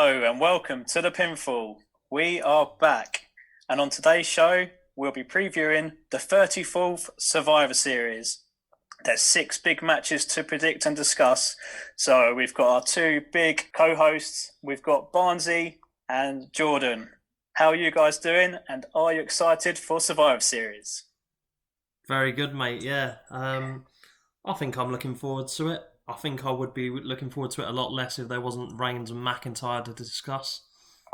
Hello and welcome to the Pinfall. We are back, and on today's show, we'll be previewing the 34th Survivor Series. There's 6 big matches to predict and discuss. So we've got our 2 big co-hosts. We've got Barnsey and Jordan. How are you guys doing, and are you excited for Survivor Series? Very good, mate. Yeah, I think I'm looking forward to it. I think I would be looking forward to it a lot less if there wasn't Reigns and McIntyre to discuss.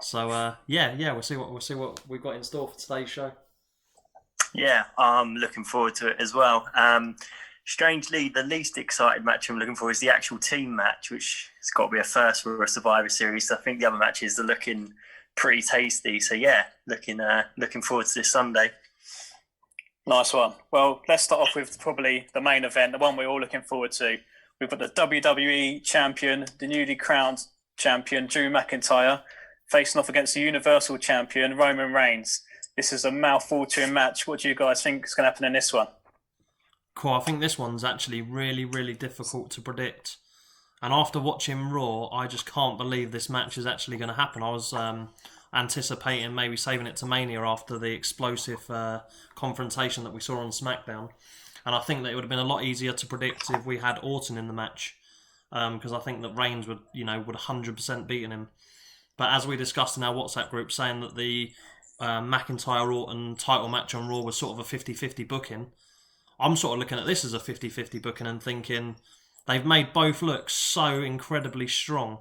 So yeah, we'll see what we've got in store for today's show. Yeah, I'm looking forward to it as well. Strangely, the least excited match I'm looking for is the actual team match, which has got to be a first for a Survivor Series. So I think the other matches are looking pretty tasty. So yeah, looking forward to this Sunday. Nice one. Well, let's start off with probably the main event, the one we're all looking forward to. We've got the WWE champion, the newly crowned champion, Drew McIntyre, facing off against the Universal champion, Roman Reigns. This is a mouth-watering match. What do you guys think is going to happen in this one? Cool. I think this one's actually really, really difficult to predict. And after watching Raw, I just can't believe this match is actually going to happen. I was anticipating maybe saving it to Mania after the explosive confrontation that we saw on SmackDown. And I think that it would have been a lot easier to predict if we had Orton in the match, because I think that Reigns would 100% beaten him. But as we discussed in our WhatsApp group, saying that the McIntyre-Orton title match on Raw was sort of a 50-50 booking, I'm sort of looking at this as a 50-50 booking and thinking they've made both look so incredibly strong.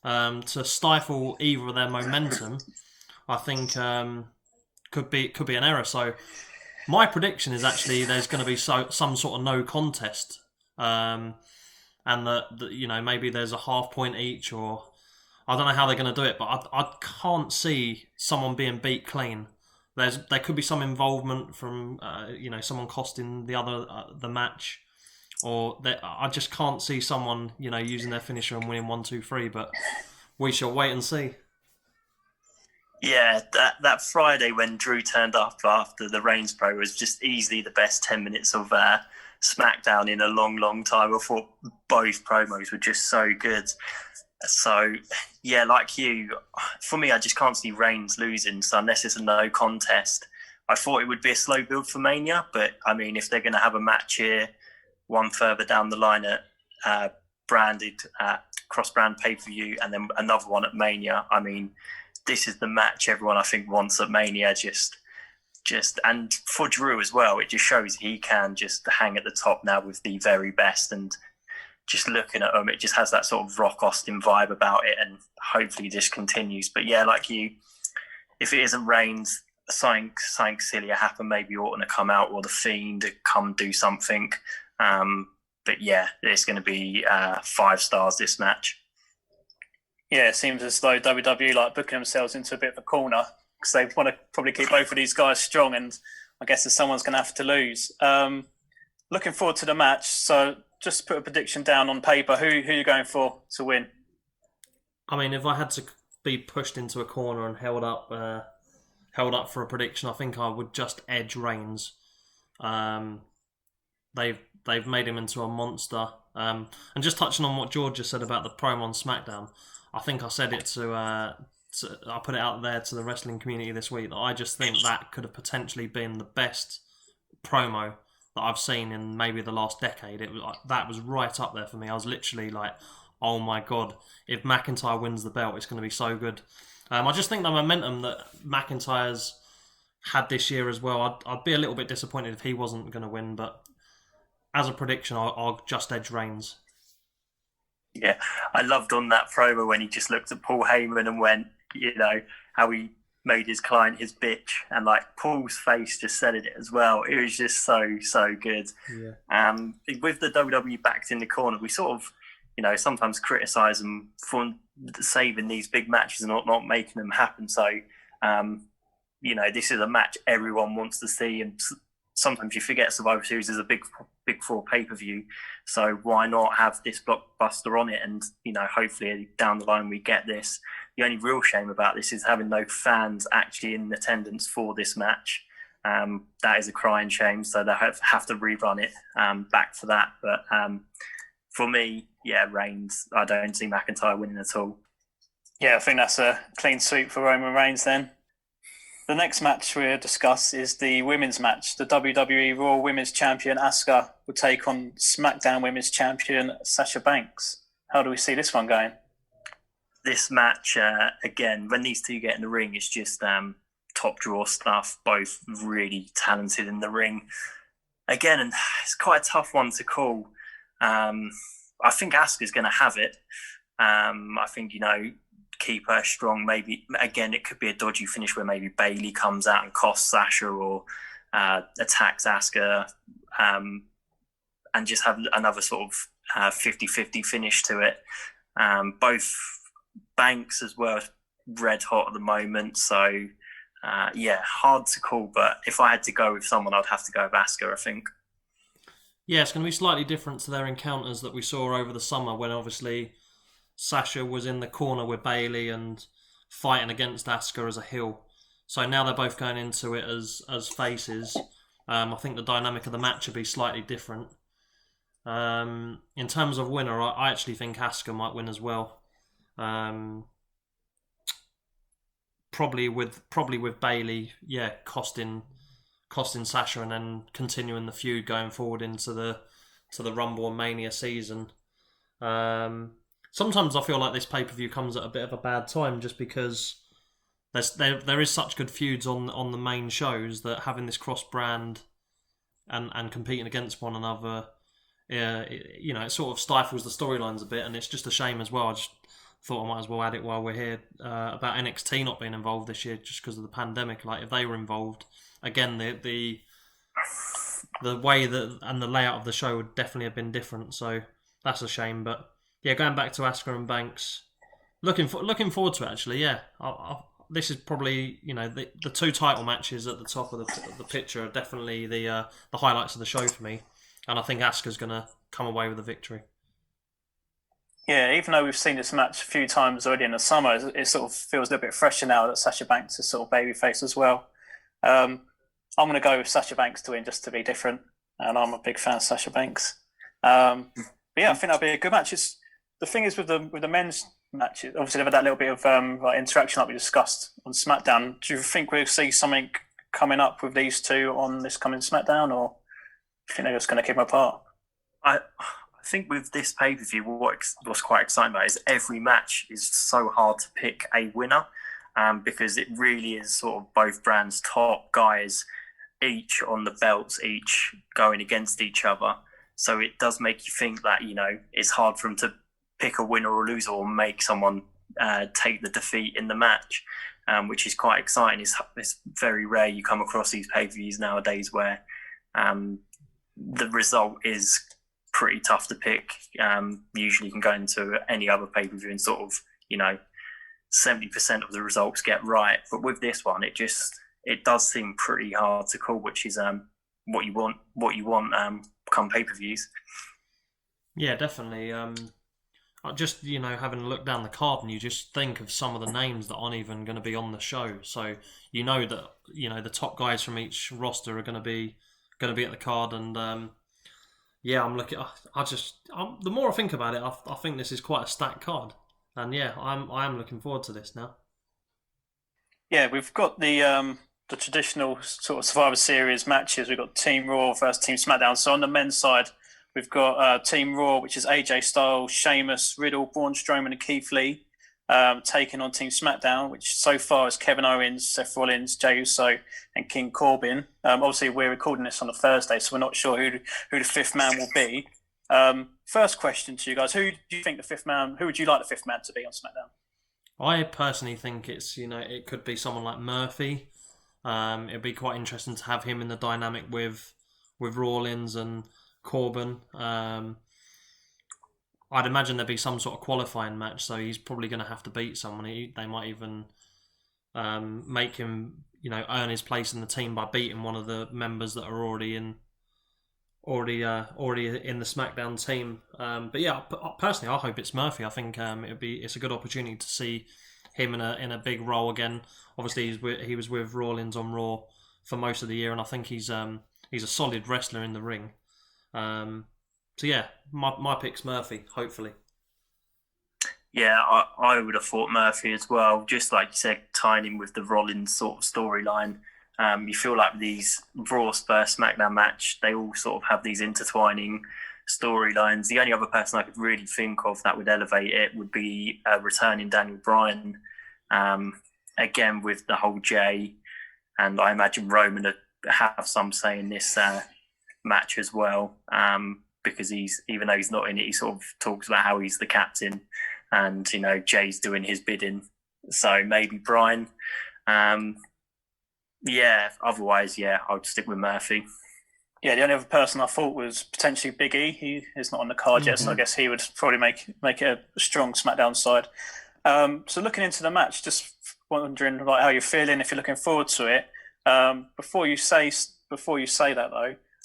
To stifle either of their momentum, I think could be an error. So my prediction is actually there's going to be some sort of no contest, and that maybe there's a half point each, or I don't know how they're going to do it, but I can't see someone being beat clean. There could be some involvement from someone costing the other the match, or I just can't see someone using their finisher and winning 1, 2, 3. But we shall wait and see. Yeah, that Friday when Drew turned up after the Reigns pro was just easily the best 10 minutes of SmackDown in a long, long time. I thought both promos were just so good. So, yeah, like you, for me, I just can't see Reigns losing. So unless it's a no contest, I thought it would be a slow build for Mania. But, I mean, if they're going to have a match here, one further down the line at branded cross-brand pay-per-view, and then another one at Mania, I mean, this is the match everyone I think wants at Mania. Just and for Drew as well, it just shows he can just hang at the top now with the very best. And just looking at him, it just has that sort of Rock Austin vibe about it, and hopefully this continues. But yeah, like you, if it isn't Reigns, something silly happen. Maybe Orton to come out, or the Fiend to come do something. But yeah, it's going to be 5 stars this match. Yeah, it seems as though WWE like booking themselves into a bit of a corner because they want to probably keep both of these guys strong, and I guess that someone's going to have to lose. Looking forward to the match. So just put a prediction down on paper. Who are you going for to win? I mean, if I had to be pushed into a corner and held up for a prediction, I think I would just edge Reigns. They've made him into a monster. And just touching on what George just said about the promo on SmackDown, I think I said it I put it out there to the wrestling community this week that I just think that could have potentially been the best promo that I've seen in maybe the last decade. That was right up there for me. I was literally like, oh my god, if McIntyre wins the belt, it's going to be so good. I just think the momentum that McIntyre's had this year as well, I'd be a little bit disappointed if he wasn't going to win, but as a prediction, I'll just edge Reigns. Yeah, I loved on that promo when he just looked at Paul Heyman and went, how he made his client his bitch, and like Paul's face just said it as well. It was just so good. Yeah. With the WWE backed in the corner, we sort of, sometimes criticise them for saving these big matches and not making them happen. So, this is a match everyone wants to see, and sometimes you forget Survivor Series is a big 4 pay-per-view, so why not have this blockbuster on it? And hopefully down the line we get this. The only real shame about this is having no fans actually in attendance for this match. That is a crying shame, so they have to rerun it back for that. But for me, yeah, Reigns. I don't see McIntyre winning at all. Yeah, I think that's a clean sweep for Roman Reigns then. The next match we'll discuss is the women's match. The WWE Raw Women's Champion Asuka will take on SmackDown Women's Champion Sasha Banks. How do we see this one going? This match, again, when these two get in the ring, it's just top draw stuff. Both really talented in the ring. Again, and it's quite a tough one to call. I think Asuka's going to have it. I think, keep her strong. Maybe, again, it could be a dodgy finish where maybe Bayley comes out and costs Sasha or attacks Asuka and just have another sort of 50-50 finish to it. Both Banks as well, red hot at the moment. So, hard to call. But if I had to go with someone, I'd have to go with Asuka, I think. Yeah, it's going to be slightly different to their encounters that we saw over the summer when obviously Sasha was in the corner with Bayley and fighting against Asuka as a heel. So now they're both going into it as faces. I think the dynamic of the match will be slightly different. In terms of winner, I actually think Asuka might win as well. Probably with Bayley, costing Sasha and then continuing the feud going forward into the Rumble and Mania season. Sometimes I feel like this pay-per-view comes at a bit of a bad time just because there is such good feuds on the main shows that having this cross-brand and competing against one another, it sort of stifles the storylines a bit, and it's just a shame as well. I just thought I might as well add it while we're here about NXT not being involved this year just because of the pandemic. Like, if they were involved, again, the way that and the layout of the show would definitely have been different. So that's a shame. But yeah, going back to Asuka and Banks, looking forward to it actually. Yeah, this is probably the two title matches at the top of the picture are definitely the highlights of the show for me, and I think Asuka's going to come away with a victory. Yeah, even though we've seen this match a few times already in the summer, it sort of feels a little bit fresher now that Sasha Banks is sort of babyface as well. I'm going to go with Sasha Banks to win just to be different, and I'm a big fan of Sasha Banks. But yeah, I think that'll be a good match. The thing is with the men's match, obviously they've had that little bit of interaction like we discussed on SmackDown. Do you think we'll see something coming up with these two on this coming SmackDown, or do you think they're just going to keep them apart? I think with this pay-per-view, what's quite exciting about it is every match is so hard to pick a winner because it really is sort of both brands' top guys, each on the belts, each going against each other. So it does make you think that, it's hard for them to pick a winner or loser or make someone take the defeat in the match, which is quite exciting. It's very rare you come across these pay-per-views nowadays where the result is pretty tough to pick. Usually you can go into any other pay-per-view and sort of, 70% of the results get right. But with this one, it does seem pretty hard to call, which is what you want come pay-per-views. Yeah, definitely. Just, having a look down the card and you just think of some of the names that aren't even going to be on the show. So that, the top guys from each roster are going to be at the card, and I'm looking. The more I think about it, I think this is quite a stacked card, and I am looking forward to this now. Yeah, we've got the traditional sort of Survivor Series matches. We've got Team Raw versus Team SmackDown. So on the men's side, we've got Team Raw, which is AJ Styles, Sheamus, Riddle, Braun Strowman, and Keith Lee, taking on Team SmackDown, which so far is Kevin Owens, Seth Rollins, Jey Uso, and King Corbin. Obviously, we're recording this on a Thursday, so we're not sure who the fifth man will be. First question to you guys: who do you think the fifth man? Who would you like the fifth man to be on SmackDown? I personally think it's it could be someone like Murphy. It'd be quite interesting to have him in the dynamic with Rollins and Corbin. I'd imagine there'd be some sort of qualifying match, so he's probably going to have to beat someone. They might even make him, earn his place in the team by beating one of the members that are already in the SmackDown team. But yeah, personally, I hope it's Murphy. I think it's a good opportunity to see him in a big role again. Obviously, he was with Rollins on Raw for most of the year, and I think he's a solid wrestler in the ring. So yeah, my pick's Murphy, hopefully. Yeah, I would have thought Murphy as well. Just like you said, tying in with the Rollins sort of storyline. You feel like these Raw Spurs SmackDown match, they all sort of have these intertwining storylines. The only other person I could really think of that would elevate it would be returning Daniel Bryan. Again, with the whole Jay, and I imagine Roman would have some say in this match as well. Because even though he's not in it, he sort of talks about how he's the captain, and Jay's doing his bidding. So maybe Bryan. Otherwise, I'll stick with Murphy. Yeah, the only other person I thought was potentially Big E. He is not on the card yet, so I guess he would probably make it a strong SmackDown side. So looking into the match, just wondering how you're feeling, if you're looking forward to it. Before you say that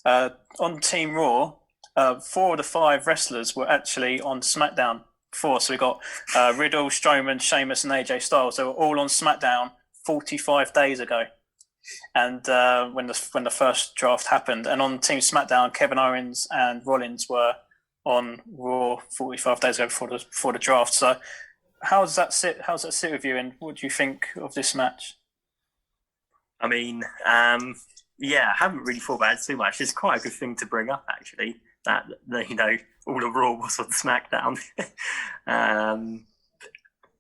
though, on Team Raw, 4 of the 5 wrestlers were actually on SmackDown before. So we got Riddle, Strowman, Sheamus, and AJ Styles. They were all on SmackDown 45 days ago. And when the first draft happened, and on Team SmackDown, Kevin Owens and Rollins were on Raw 45 days ago before the draft. So how does that sit? How does that sit with you? And what do you think of this match? I mean, I haven't really thought about it too much. It's quite a good thing to bring up, actually. That all of Raw was on SmackDown.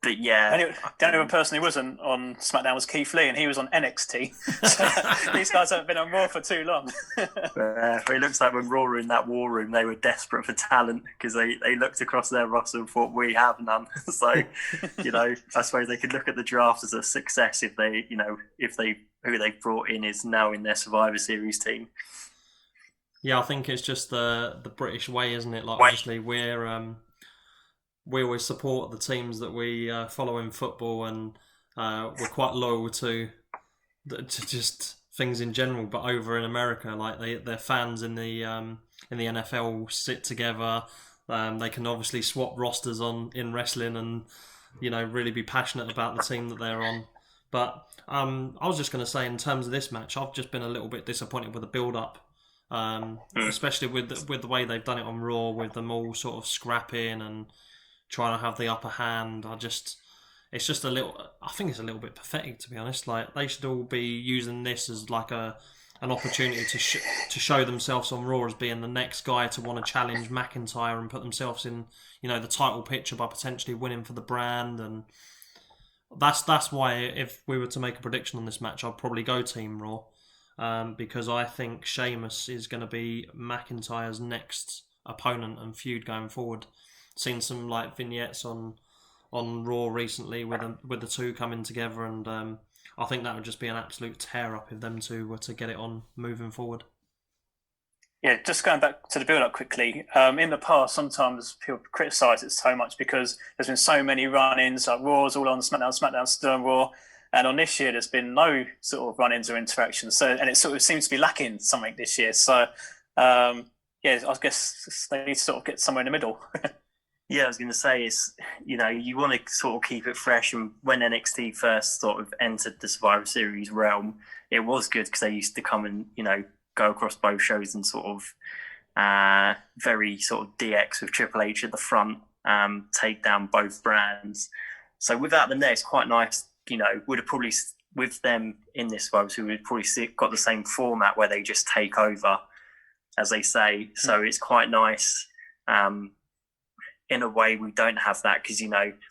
But yeah, the only one person who wasn't on SmackDown was Keith Lee, and he was on NXT. So these guys haven't been on Raw for too long. It looks like when Raw were in that war room, they were desperate for talent because they looked across their roster and thought, we have none. So, I suppose they could look at the draft as a success if who they brought in is now in their Survivor Series team. Yeah, I think it's just the British way, isn't it? Like, obviously, we always support the teams that we follow in football, and we're quite loyal to just things in general. But over in America, like their fans in the NFL sit together. They can obviously swap rosters in wrestling, and really be passionate about the team that they're on. But I was just going to say, in terms of this match, I've just been a little bit disappointed with the build-up. Especially with the way they've done it on Raw, with them all sort of scrapping and trying to have the upper hand. I think it's a little bit pathetic, to be honest. Like, they should all be using this as like an opportunity to show themselves on Raw as being the next guy to want to challenge McIntyre and put themselves in the title picture by potentially winning for the brand. And that's why, if we were to make a prediction on this match, I'd probably go Team Raw. Because I think Sheamus is going to be McIntyre's next opponent and feud going forward. Seen some vignettes on Raw recently with the two coming together, and I think that would just be an absolute tear up if them two were to get it on moving forward. Yeah, just going back to the build-up quickly. In the past, sometimes people criticise it so much because there's been so many run-ins, like Raw's all on SmackDown still on Raw. And on this year, there's been no sort of run-ins or interactions. And it sort of seems to be lacking something this year. So, I guess they need to sort of get somewhere in the middle. Yeah, I was going to say, you want to sort of keep it fresh. And when NXT first sort of entered the Survivor Series realm, it was good because they used to come and, go across both shows and sort of very sort of DX with Triple H at the front, take down both brands. So without them there, it's quite nice. Would have probably, with them in this one, so we'd probably got the same format where they just take over, as they say. So it's quite nice. In a way, we don't have that because,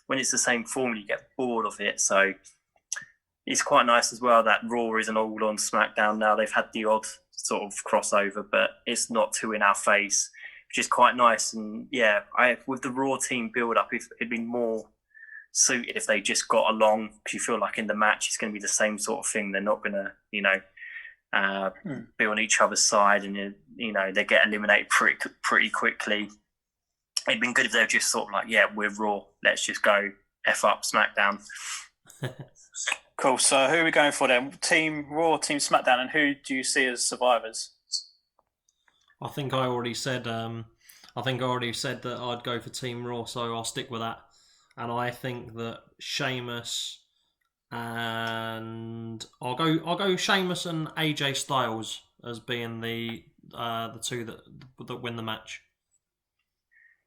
when it's the same formula, you get bored of it. So it's quite nice as well that Raw isn't all on SmackDown now. They've had the odd sort of crossover, but it's not too in our face, which is quite nice. And with the Raw team build up, it'd be more suited if they just got along, because you feel like in the match it's going to be the same sort of thing. They're not going to be on each other's side, and they get eliminated pretty quickly. It'd been good if they were just sort of like, we're Raw, let's just go F up SmackDown. Cool. So who are we going for then? Team Raw, Team SmackDown, and who do you see as survivors? I think I already said that I'd go for Team Raw, so I'll stick with that. And I think that Sheamus and I'll go Sheamus and AJ Styles as being the two that win the match.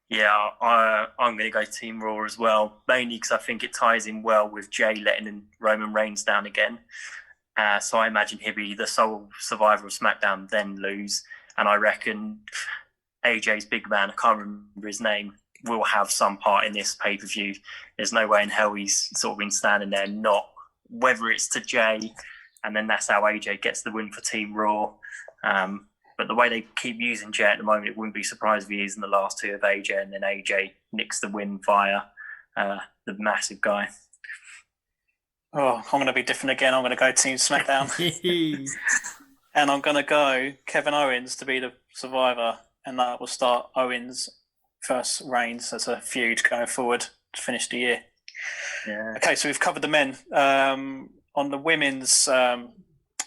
Yeah, I'm going to go Team Raw as well, mainly because I think it ties in well with Jay letting Roman Reigns down again. So I imagine he'll be the sole survivor of SmackDown, then lose. And I reckon AJ's big man, I can't remember his name, will have some part in this pay-per-view. There's no way in hell he's sort of been standing there not, whether it's to Jay, and then that's how AJ gets the win for Team Raw. But the way they keep using Jay at the moment, it wouldn't be surprised if he is in the last two of AJ, and then AJ nicks the win via the massive guy. Oh, I'm going to be different again. I'm going to go Team SmackDown. And I'm going to go Kevin Owens to be the survivor. And that will start Owens' first reigns as a feud going forward to finish the year. Yeah. Okay, so we've covered the men. On the women's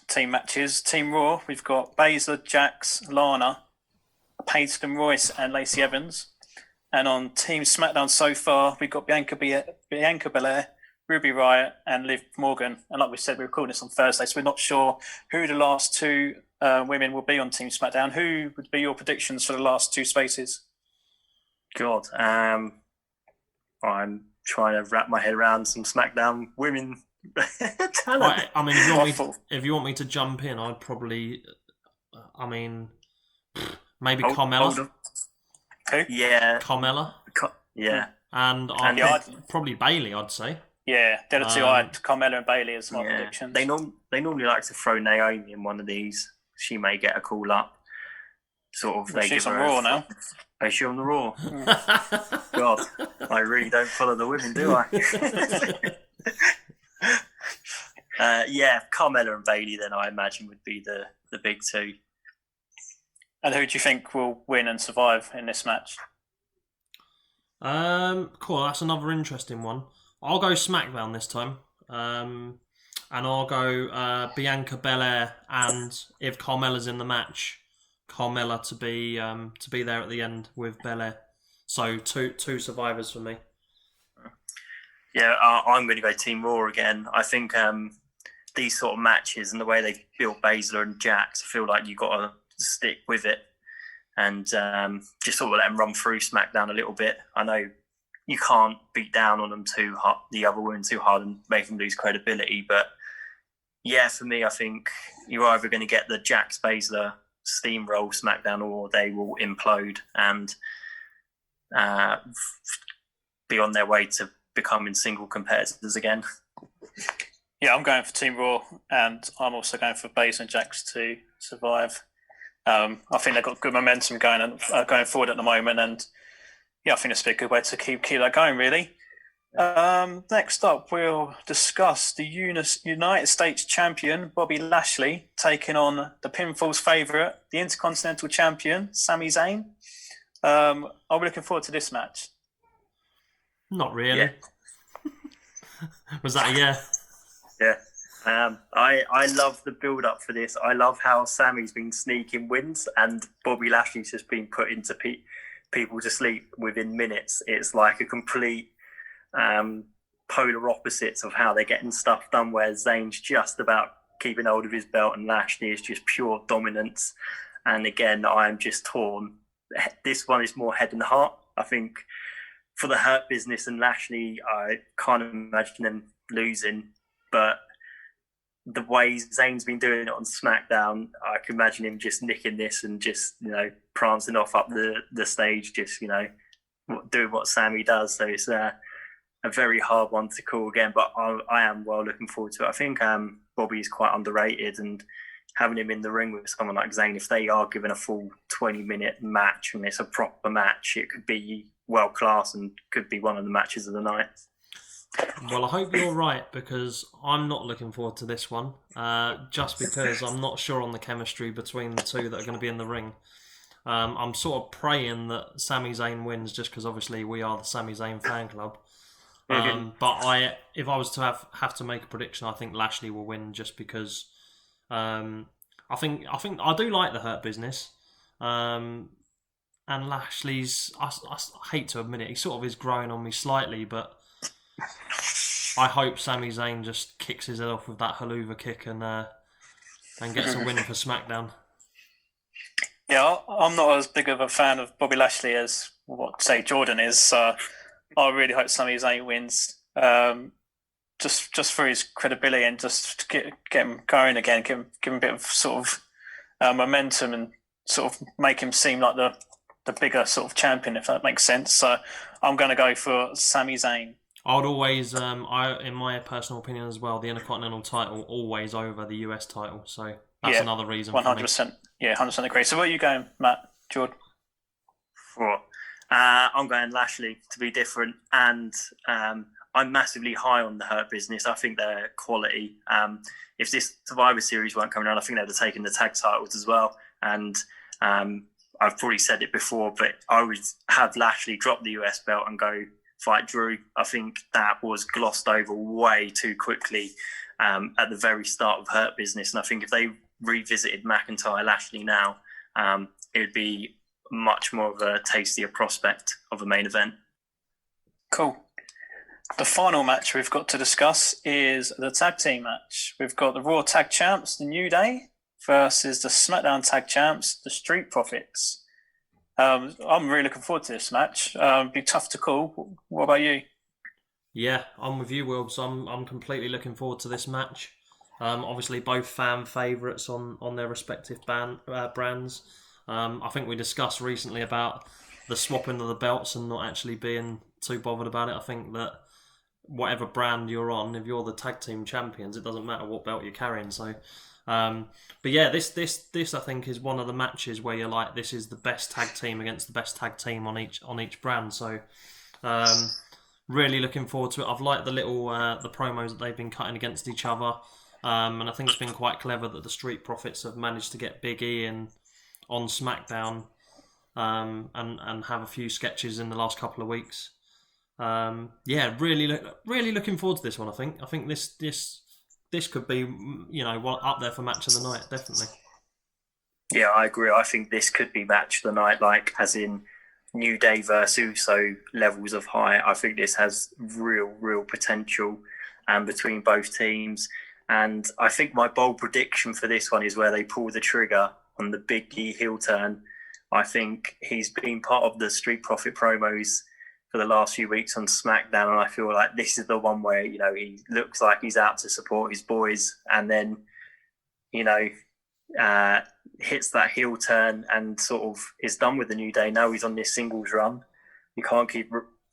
team matches, Team Raw, we've got Baszler, Jax, Lana, Peyton, Royce, and Lacey Evans. And on Team SmackDown so far, we've got Bianca Belair, Ruby Riott, and Liv Morgan. And like we said, we're recording this on Thursday, so we're not sure who the last two women will be on Team SmackDown. Who would be your predictions for the last two spaces? God, I'm trying to wrap my head around some SmackDown women talent. I mean, if you want me to jump in, I'd probably, maybe Carmella. Who? Yeah. Carmella. Yeah. And probably Bayley, I'd say. Yeah, they're the two. I had Carmella and Bayley as my predictions. They normally like to throw Naomi in one of these. She may get a call up. Sort of. They She's give on her Raw now. Is she on the Raw? God, I really don't follow the women, do I? Carmella and Bayley then I imagine would be the big two. And who do you think will win and survive in this match? Cool, that's another interesting one. I'll go SmackDown this time. And I'll go Bianca Belair, and if Carmella's in the match, Carmella to be there at the end with Belair. So two survivors for me. Yeah, I'm going to go Team Raw again. I think these sort of matches and the way they've built Baszler and Jax, I feel like you've got to stick with it and just sort of let them run through SmackDown a little bit. I know you can't beat down on them too hard, the other women too hard, and make them lose credibility. But yeah, for me, I think you're either going to get the Jax Baszler steamroll SmackDown, or they will implode and be on their way to becoming single competitors again. Yeah, I'm going for Team Raw, and I'm also going for Baszler and Jax to survive. I think they've got good momentum going forward at the moment, and yeah, I think it's a good way to keep that going, really. Next up, we'll discuss the United States champion, Bobby Lashley, taking on the Pinfall's favourite, the Intercontinental champion, Sami Zayn. Are we looking forward to this match? Not really. Yeah. Was that a yeah? Yeah. I love the build-up for this. I love how Sami's been sneaking wins and Bobby Lashley's just been put into people to sleep within minutes. It's like a complete polar opposites of how they're getting stuff done, where Zayn's just about keeping hold of his belt and Lashley is just pure dominance. And again, I'm just torn. This one is more head and heart. I think for the Hurt Business and Lashley, I can't imagine them losing, but the way Zayn's been doing it on SmackDown, I can imagine him just nicking this and just, prancing off up the stage, just, doing what Sami does. So it's a very hard one to call again, but I am well looking forward to it. I think Bobby is quite underrated, and having him in the ring with someone like Zayn, if they are given a full 20-minute match and it's a proper match, it could be world class and could be one of the matches of the night. Well, I hope you're right, because I'm not looking forward to this one, just because I'm not sure on the chemistry between the two that are going to be in the ring. I'm sort of praying that Sami Zayn wins, just because obviously we are the Sami Zayn fan club. But if I was to have to make a prediction, I think Lashley will win, just because I think I do like the Hurt Business, and Lashley's, I hate to admit it, he sort of is growing on me slightly, but I hope Sami Zayn just kicks his head off with that haluva kick and gets a win for SmackDown. Yeah, I'm not as big of a fan of Bobby Lashley as say Jordan is. So I really hope Sami Zayn wins. Just for his credibility and just to get him going again, give him a bit of sort of momentum and sort of make him seem like the bigger sort of champion, if that makes sense. So I'm going to go for Sami Zayn. I would always, in my personal opinion as well, the Intercontinental title always over the US title. So that's another reason. 100%. Yeah, 100% agree. So where are you going, Matt? Jordan? I'm going Lashley to be different, and I'm massively high on the Hurt Business. I think they're quality. If this Survivor Series weren't coming around, I think they'd have taken the tag titles as well. And I've probably said it before, but I would have Lashley drop the US belt and go fight Drew. I think that was glossed over way too quickly at the very start of Hurt Business. And I think if they revisited McIntyre Lashley now, it would be much more of a tastier prospect of a main event. Cool. The final match we've got to discuss is the tag team match. We've got the Raw Tag Champs, the New Day, versus the SmackDown Tag Champs, the Street Profits. I'm really looking forward to this match. It'd be tough to call. What about you? Yeah, I'm with you, Will. So I'm completely looking forward to this match. Obviously, both fan favourites on their respective brands. I think we discussed recently about the swapping of the belts and not actually being too bothered about it. I think that whatever brand you're on, if you're the tag team champions, it doesn't matter what belt you're carrying. So, but yeah, this I think is one of the matches where you're like, this is the best tag team against the best tag team on each brand. So, really looking forward to it. I've liked the little the promos that they've been cutting against each other, and I think it's been quite clever that the Street Profits have managed to get Big E in on SmackDown, and have a few sketches in the last couple of weeks. Really looking forward to this one. I think this could be, up there for match of the night, definitely. Yeah, I agree. I think this could be match of the night, like as in New Day versus Uso levels of high. I think this has real potential between both teams. And I think my bold prediction for this one is where they pull the trigger on the Big E heel turn. I think he's been part of the Street Profit promos for the last few weeks on SmackDown, and I feel like this is the one where, he looks like he's out to support his boys, and then, hits that heel turn and sort of is done with the New Day. Now he's on this singles run. You can't keep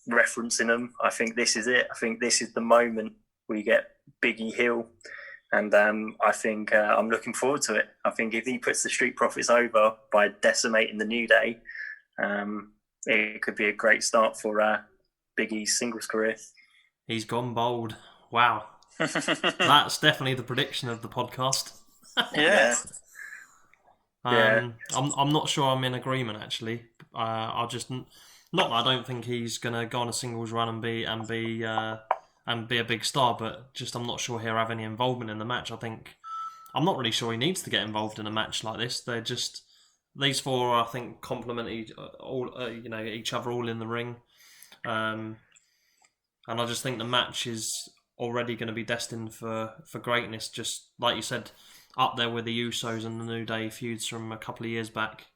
referencing them. I think this is it. I think this is the moment we get Big E heel. And I think I'm looking forward to it. I think if he puts the Street Profits over by decimating the New Day, it could be a great start for Big E's singles career. He's gone bold. Wow. That's definitely the prediction of the podcast. Yeah. I'm not sure I'm in agreement, actually. I'll just... Not that I don't think he's going to go on a singles run and be a big star, but just I'm not sure he'll have any involvement in the match. I'm not really sure he needs to get involved in a match like this. They're just... These four, I think, complement each other all in the ring. And I just think the match is already going to be destined for greatness, just like you said, up there with the Usos and the New Day feuds from a couple of years back.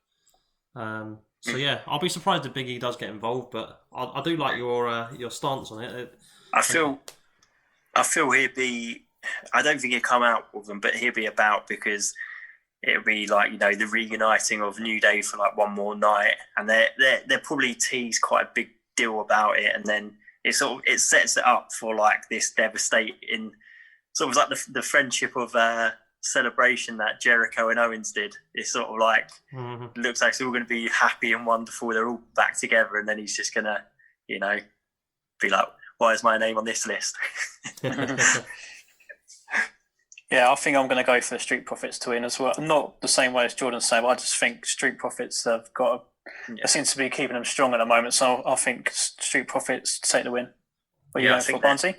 So yeah, I'll be surprised if Big E does get involved, but I do like your stance on it. I feel he'd be... I don't think he'd come out with them, but he'd be about, because it'll be like, the reuniting of New Day for like one more night, and they're probably teased quite a big deal about it, and then it sets it up for like this devastating sort of like the friendship of celebration that Jericho and Owens did. It's sort of like looks like it's all going to be happy and wonderful. They're all back together, and then he's just gonna, be like, why is my name on this list? Yeah, I think I'm going to go for the Street Profits to win as well. Not the same way as Jordan's saying, but I just think Street Profits have got it seems to be keeping them strong at the moment. So I think Street Profits take the win. What are you going for, Barnsley?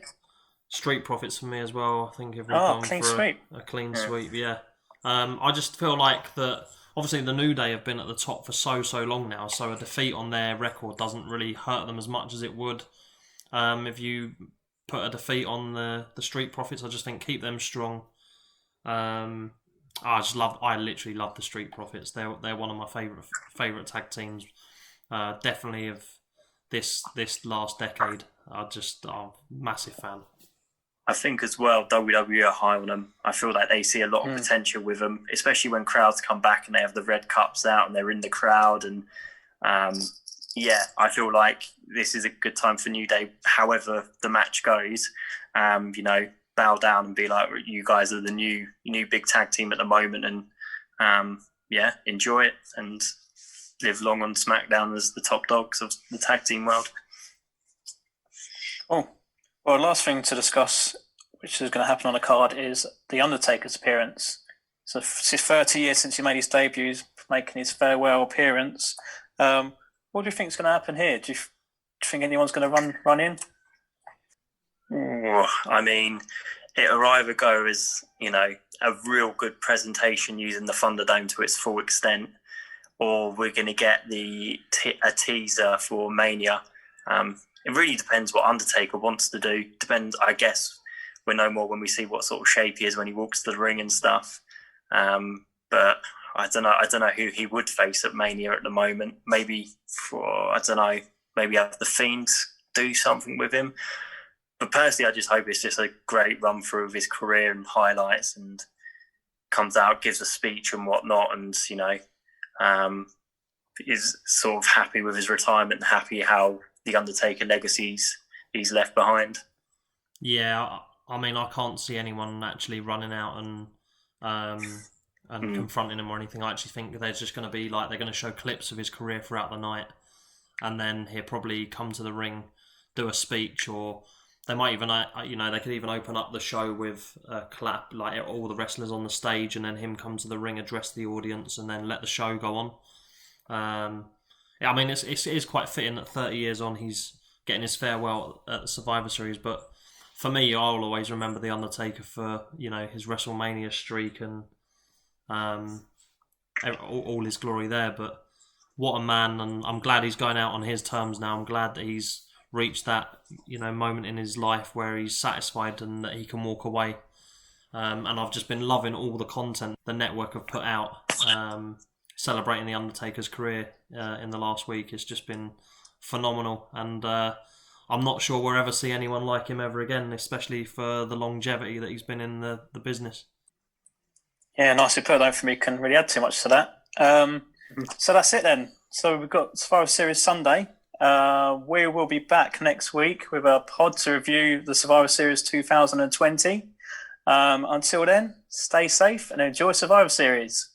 Street Profits for me as well. I think if we've gone for a clean sweep, yeah. I just feel like that. Obviously, the New Day have been at the top for so long now, so a defeat on their record doesn't really hurt them as much as it would if you put a defeat on the Street Profits. I just think keep them strong. I literally love the Street Profits. They're one of my favorite tag teams. Definitely of this last decade. I'm a massive fan. I think as well, WWE are high on them. I feel like they see a lot of potential with them, especially when crowds come back and they have the red cups out and they're in the crowd. And I feel like this is a good time for New Day. However the match goes, bow down and be like, you guys are the new big tag team at the moment, and enjoy it and live long on SmackDown as the top dogs of the tag team world. Oh, well, last thing to discuss, which is going to happen on the card, is The Undertaker's appearance. So it's 30 years since he made his debut, making his farewell appearance. What do you think is going to happen here? Do you think anyone's going to run in? I mean, it'll either go as, a real good presentation using the Thunderdome to its full extent, or we're going to get a teaser for Mania. It really depends what Undertaker wants to do. Depends, I guess, we'll know more when we see what sort of shape he is when he walks to the ring and stuff. But I don't know who he would face at Mania at the moment. Maybe maybe have the Fiend do something with him. But personally, I just hope it's just a great run through of his career and highlights, and comes out, gives a speech and whatnot, and is sort of happy with his retirement and happy how the Undertaker legacies he's left behind. Yeah, I mean, I can't see anyone actually running out and confronting him or anything. I actually think they're just going to be like, they're going to show clips of his career throughout the night, and then he'll probably come to the ring, do a speech, or they might even, they could even open up the show with a clap, like all the wrestlers on the stage, and then him come to the ring, address the audience, and then let the show go on. I mean, it is quite fitting that 30 years on he's getting his farewell at the Survivor Series, but for me, I'll always remember The Undertaker for, his WrestleMania streak and all his glory there. But what a man, and I'm glad he's going out on his terms now. I'm glad that he's reached that, moment in his life where he's satisfied and that he can walk away. And I've just been loving all the content the network have put out, celebrating The Undertaker's career in the last week. It's just been phenomenal, and I'm not sure we'll ever see anyone like him ever again, especially for the longevity that he's been in the business. Yeah, nicely put. I don't think we can really add too much to that. So that's it then. So we've got Survivor Series Sunday. We will be back next week with a pod to review the Survivor Series 2020. Until then, stay safe and enjoy Survivor Series.